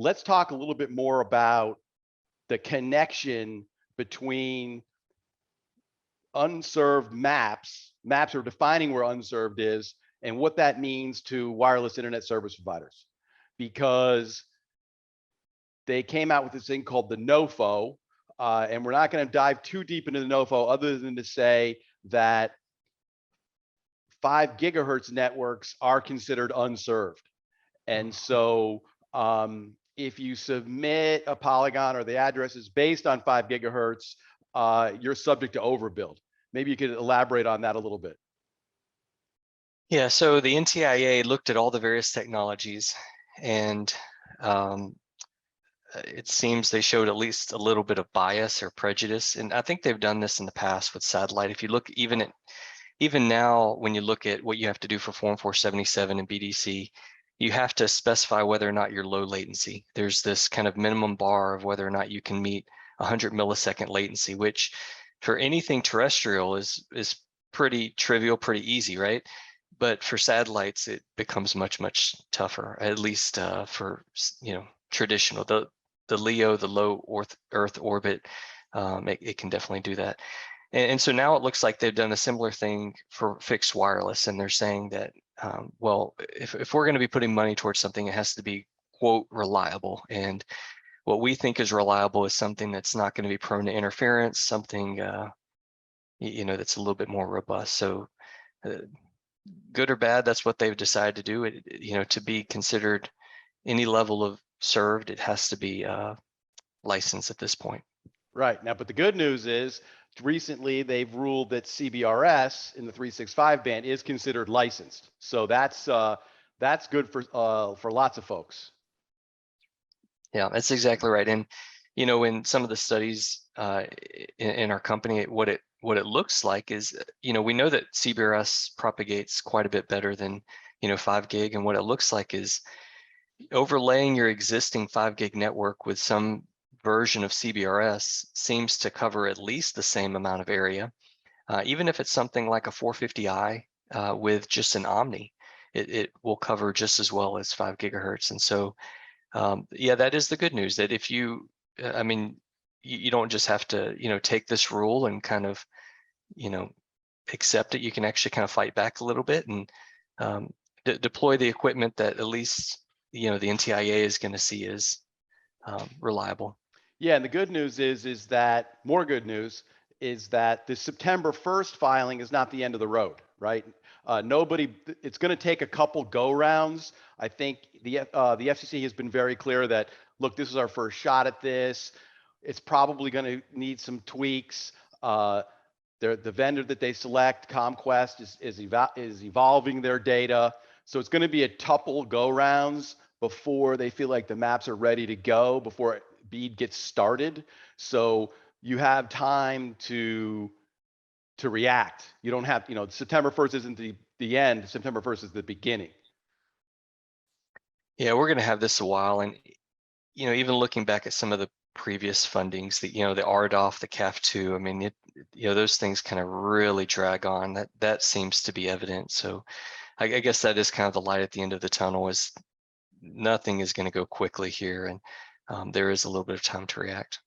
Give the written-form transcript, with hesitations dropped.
Let's talk a little bit more about the connection between unserved maps are defining where unserved is, and what that means to wireless internet service providers, because they came out with this thing called the NOFO, and we're not going to dive too deep into the NOFO other than to say that 5 gigahertz networks are considered unserved. And so if you submit a polygon or the address is based on 5 gigahertz, you're subject to overbuild. Maybe you could elaborate on that a little bit. Yeah, so the NTIA looked at all the various technologies, and it seems they showed at least a little bit of bias or prejudice. And I think they've done this in the past with satellite. If you look even now, when you look at what you have to do for Form 477 and BDC, you have to specify whether or not you're low latency. There's this kind of minimum bar of whether or not you can meet 100 millisecond latency, which for anything terrestrial is pretty trivial, pretty easy, right? But for satellites, it becomes much, much tougher, at least for, traditional. The LEO, the low Earth orbit, it can definitely do that. And so now it looks like they've done a similar thing for fixed wireless, and they're saying that, well, if we're going to be putting money towards something, it has to be, quote, reliable. And what we think is reliable is something that's not going to be prone to interference, something, that's a little bit more robust. So good or bad, that's what they've decided to do. To be considered any level of served, it has to be licensed at this point. Right. Now, but the good news is recently they've ruled that CBRS in the 365 band is considered licensed. So that's good for lots of folks. Yeah, that's exactly right. And in some of the studies in our company, what it looks like is, we know that CBRS propagates quite a bit better than 5 gig, and what it looks like is overlaying your existing 5 gig network with some version of CBRS seems to cover at least the same amount of area, even if it's something like a 450i with just an Omni, it will cover just as well as 5 gigahertz. And so, yeah, that is the good news, that if you, you don't just have to, take this rule and kind of, accept it. You can actually kind of fight back a little bit and deploy the equipment that at least, the NTIA is going to see as reliable. Yeah, and the good news is that more good news is that the September 1st filing is not the end of the road, right? It's going to take a couple go rounds. I think the FCC has been very clear that, look, this is our first shot at this. It's probably going to need some tweaks. The vendor that they select, ComQuest, is evolving their data. So it's going to be a couple go rounds before they feel like the maps are ready to go, before BEAD gets started. So you have time to react. You don't have, September 1st isn't the end. September 1st is the beginning. Yeah, we're going to have this a while. And, even looking back at some of the previous fundings, the RDOF, the CAF2, those things kind of really drag on. That seems to be evident. So I guess that is kind of the light at the end of the tunnel, is nothing is going to go quickly here. And there is a little bit of time to react.